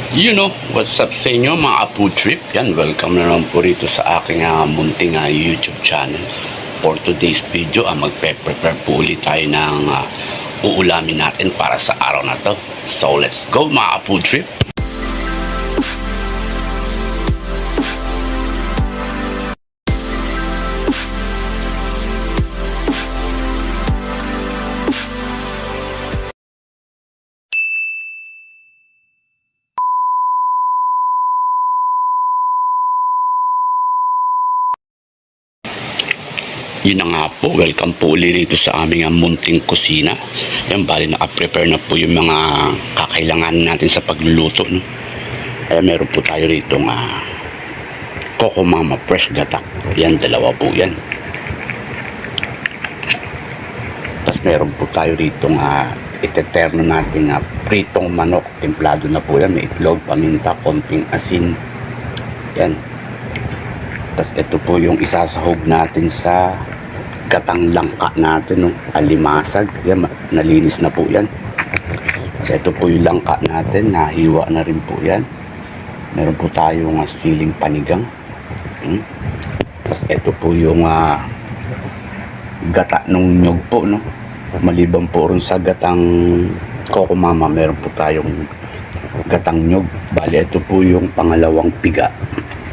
What's up sa inyo mga Apu Trip? Yan, welcome na naman po rito sa aking munting YouTube channel. For today's video, magpe-prepare po ulit tayo ng uulamin natin para sa araw na to. So let's go mga Apu Trip! Yun na nga po, welcome po ulit rito sa aming munting kusina. Yan, bali naka-prepare na po yung mga kakailangan natin sa pagluluto, no? Kaya meron po tayo rito Coco Mama fresh gata. Yan, dalawa po yan. Tapos meron po tayo rito iteterno natin pritong manok. Templado na po yan, may itlog, paminta, konting asin. Yan. Tapos ito po yung isasahog natin sa gatang langka natin, no? Alimasag. Yan, nalinis na po yan. Tapos ito po yung langka natin, nahiwa na rin po yan. Meron po tayong siling panigang. Tapos ito po yung gata ng nyog po, no? Maliban po rin sa gatang Coco Mama, meron po tayong gatang nyog. Bali, ito po yung pangalawang piga.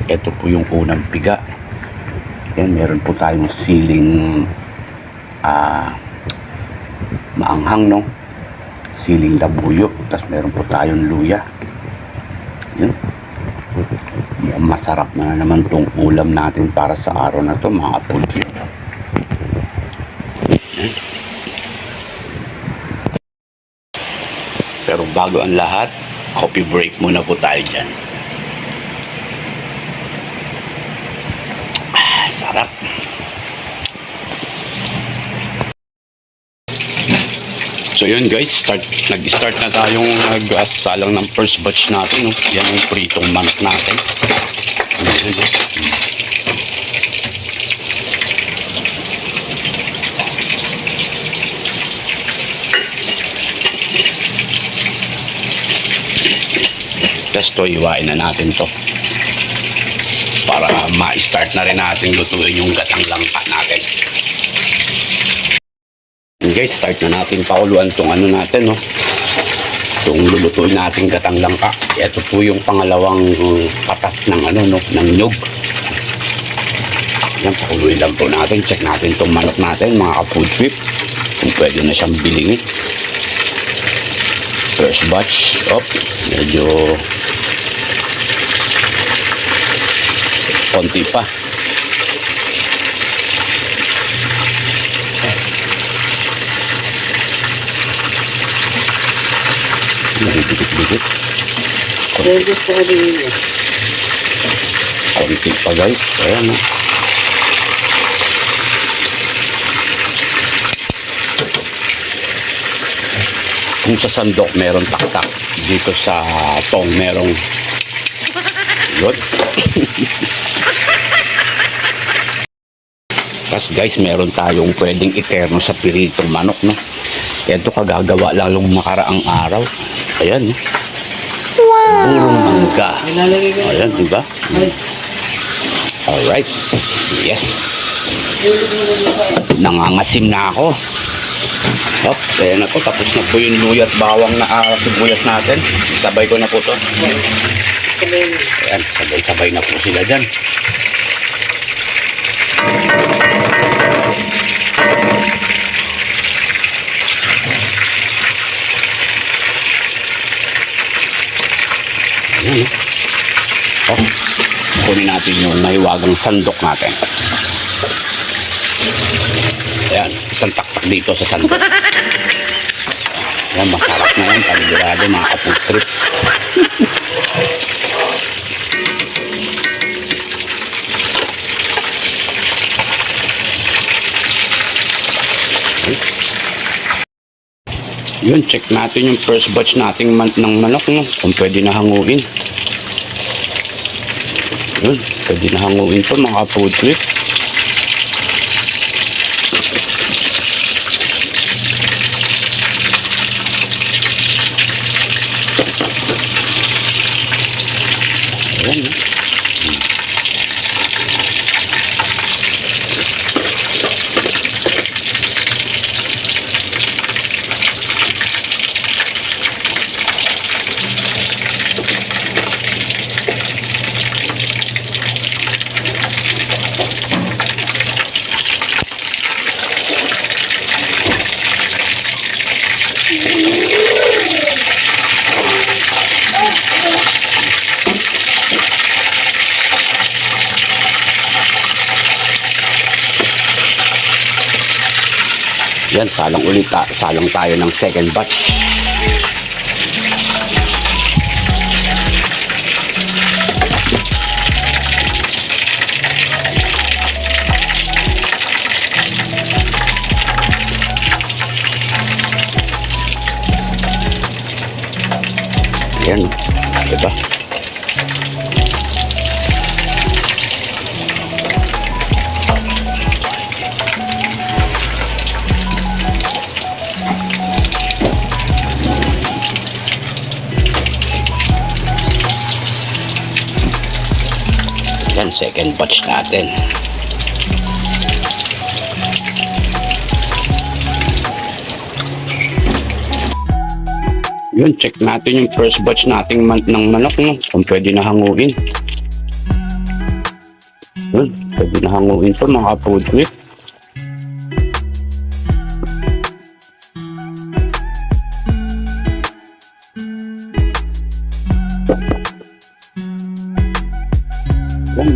Ito po yung unang piga. Yan, meron po tayong siling maanghang, no? Siling labuyo. Tapos meron po tayong luya. Yan. Masarap na naman tong ulam natin para sa araw na to mga pulpi. Pero bago ang lahat, coffee break muna po tayo dyan. Sarap. So yun guys, nag-start na tayong nagsalang ng first batch natin, no? Yan yung pritong manok natin. Tapos to, iwain na natin to para ma-start na rin natin lutuin yung gatang langka natin. Guys, start na natin pakuluan tong natin, no? Itong lulutuin natin gatang langka. Ito po yung pangalawang patas ng no, ng nyog. Yan, pakuluin lang po natin. Check natin tong manok natin, mga ka-food trip, kung pwede na siyang bilingin. First batch. Medyo konti pa. Dikit-dikit. Konti pa guys. Ayan. Kung sa sandok meron taktak, dito sa tong merong good. Tapos guys, meron tayong pwedeng iterno sa piritong manok, no? Ito kagagawa lang nung nakaraang araw. Ayan, no? Wow! Burong mangga. Ayan, diba? Alright. Yes. Nangangasim na ako. Ayan na po. Tapos na po yung luya at bawang na sibuyas natin. Sabay ko na po to. Ayan, sabay-sabay na po sila dyan. Ayan, kunin natin yung mahiwagang sandok natin. Ayan, isang taktak dito sa sandok. Ayan, masarap na yan. Panigurado mga ka-food trip. Yun, check natin yung first batch nating ng manok, no? Kung pwede na hanguin. Yun, pwede na hanguin to mga food trip. Ayan, no? Yan, salang tayo ng second batch. Yan, diba? Yan, second batch natin. Yun, check natin yung first batch nating ng manok, no? Kung pwede na hanguin. Yun, pwede na hanguin to mga food quick. Yan.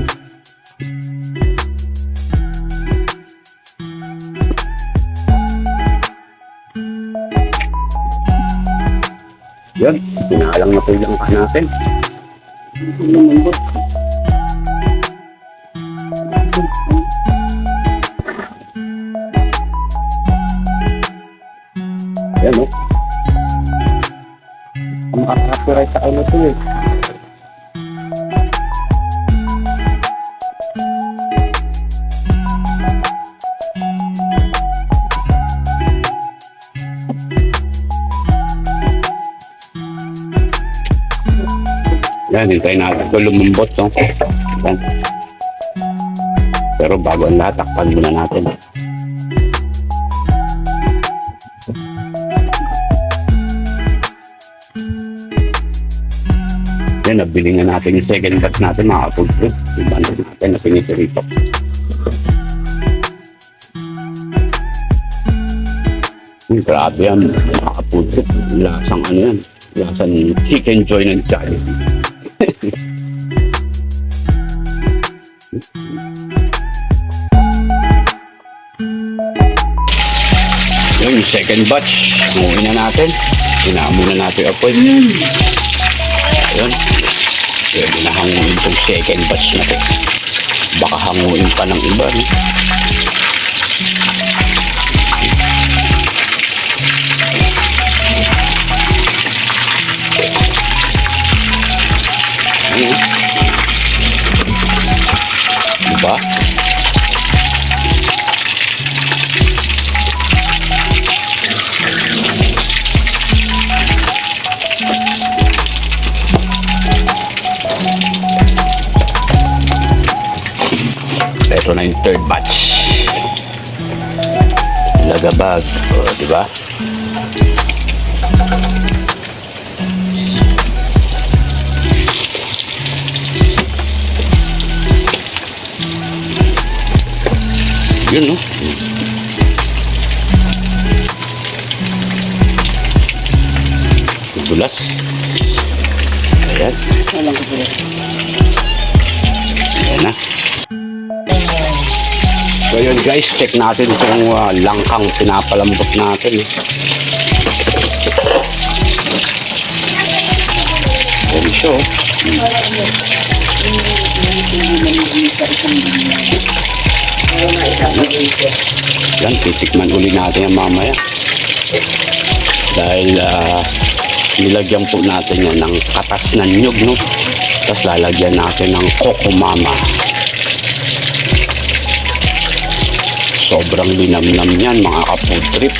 Yan, pinalang na po yung natin. Yan, no? Ang makakapuright sa ano to eh. Yan, hintayin natin ito lumambot, no? Yan. Pero bago ang lahat, takpan muna natin. Yan, nabili nga natin yung second batch natin, mga kapulso. Yung banda natin na pinipirito. Grabe yan, mga kapulso. Lasang ano yan. Lasang chicken joy ng Jollibee. Yung second batch, hanguin na natin. Hinaan muna natin yung apoy. Ayun. Pwede na hanguin itong second batch na ito. Baka hanguin pa ng iba. No? Ayun. Diba? Ito na yung third batch. Lagabag. O, diba? Yun, no? Dulas. Ayan. Ayan na. So yun guys, check natin itong langkang pinapalambot natin. Ayan siya. Yan, titikman uli natin yan mamaya. Dahil nilagyan po natin yan ng katas na nyug, no? Tapos lalagyan natin ng kokomama. Sobrang linamnam yan mga ka-food trip.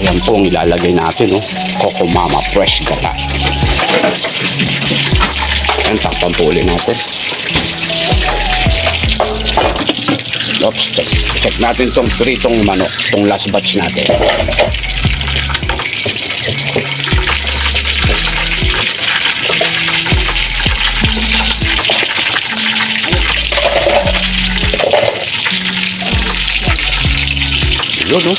Ayan po ang ilalagay natin, no? Kokomama fresh gata. Ayan, takpan po ulit natin. Oops, check natin tong pritong manok, tong last batch natin. Yun, no?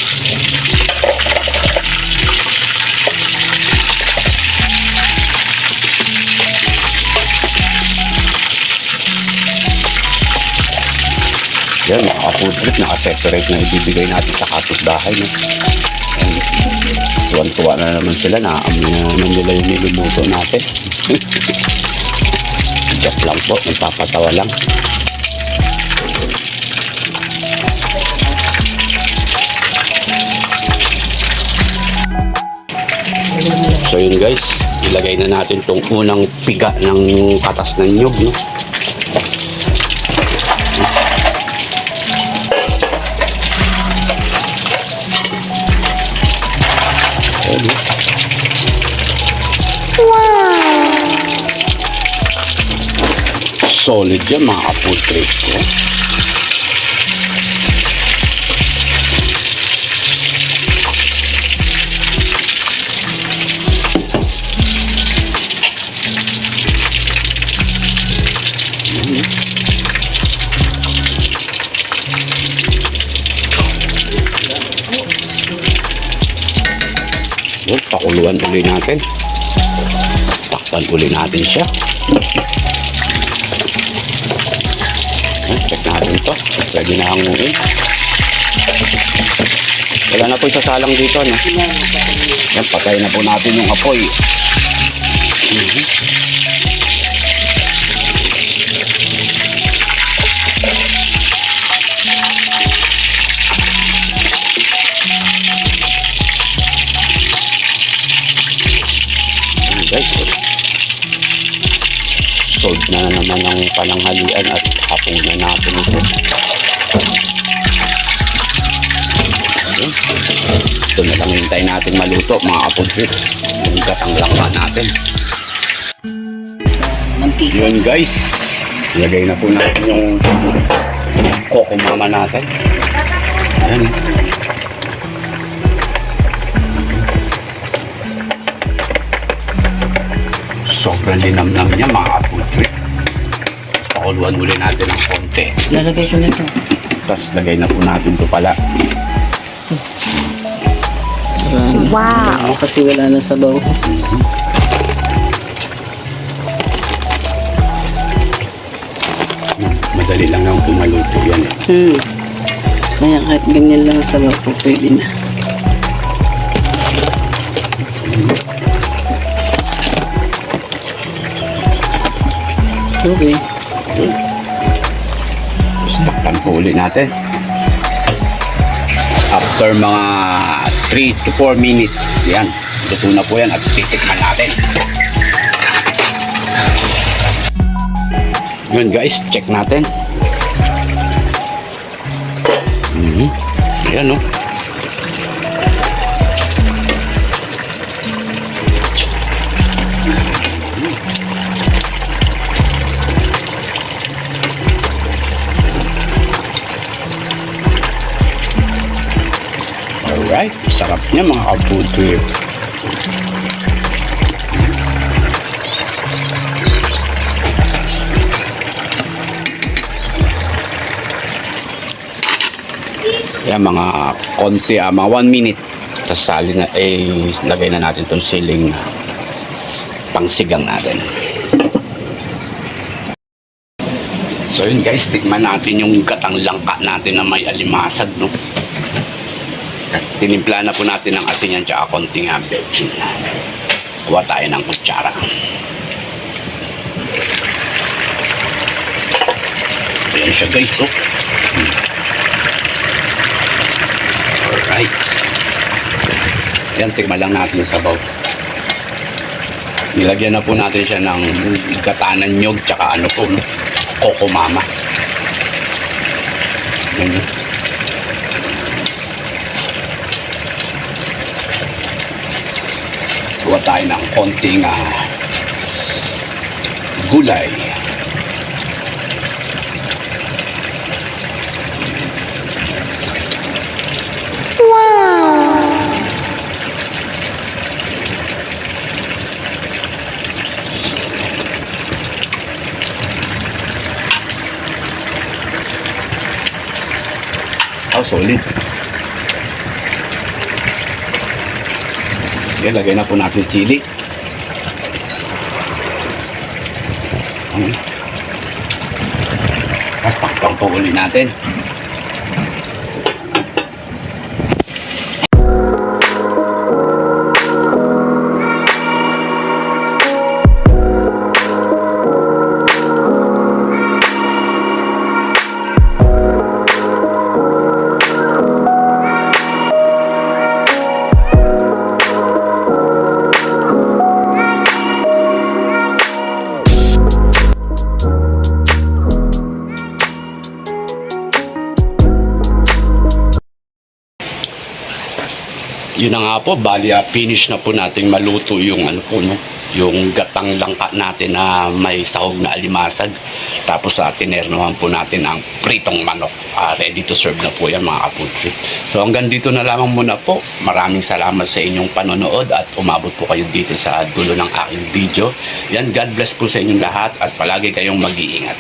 Yan, naka-food trip, naka-separate na ibibigay natin sa kapitbahay, no? Tuwan-tuwa na naman sila, naamoy na naman nila yung niluluto natin. Joke lang po, nagpapatawa lang. So yun guys, ilagay na natin tong unang piga ng katas ng nyug, no? Wow! Solid yan mga food trip ko. Pakuluan ulit natin. Takpan ulit natin siya. Check natin to. Pwede na hanguin. Wala na po isasalang dito, no? Yan, patay na po natin yung apoy. Guys, solve na naman ang pananghalian at hapunan natin ito. Ito na lang hintay natin maluto mga kapodrit. Yung katanglangka natin. Yun guys, ilagay na po natin yung coco mama natin. Ayan. Sobrang linamnam niya mga kapudri. Pakuluan muli natin ng konti. Lalagay ko na ito. Tapos lagay na po natin ito pala. Wow! Kasi wala na sabaw. Madali lang nang pumaluto yan. Kaya kahit ganyan lang ang sabaw po, pwede na. Okay. Takpan po ulit natin. After mga 3 to 4 minutes, yan. Luto na po yan at titikman natin. Yun guys, check natin. Ayan, no? Alright, sarap niya mga ka-food trip. Yan mga konti, mga 1 minute. Tapos sali na, lagay na natin itong siling pangsigang natin. So yun guys, tikman natin yung gatang langka natin na may alimasag, no? At tinimpla na po natin ng asin yan tsaka konting bechin. Kuha tayo ng kutsara. Ayan siya guys, oh. Alright. Yan, tikman lang natin yung sabaw. Nilagyan na po natin siya ng gatanan nyog tsaka ano po, no? Coco mama. Yan yun. Kuha tayo ng konting gulay. Oh, solid. Yan, lagay na po natin sili. Tapos takpang po ulit natin. Yun na nga po, bali finish na po natin maluto yung ano po, no, yung gatang langka natin na may sahog na alimasag. Tapos tinernohan po natin ang pritong manok. Ready to serve na po yan mga kaputri. So hanggang dito na lamang muna po. Maraming salamat sa inyong panonood at umabot po kayo dito sa dulo ng aking video. Yan, God bless po sa inyong lahat at palagi kayong mag-iingat.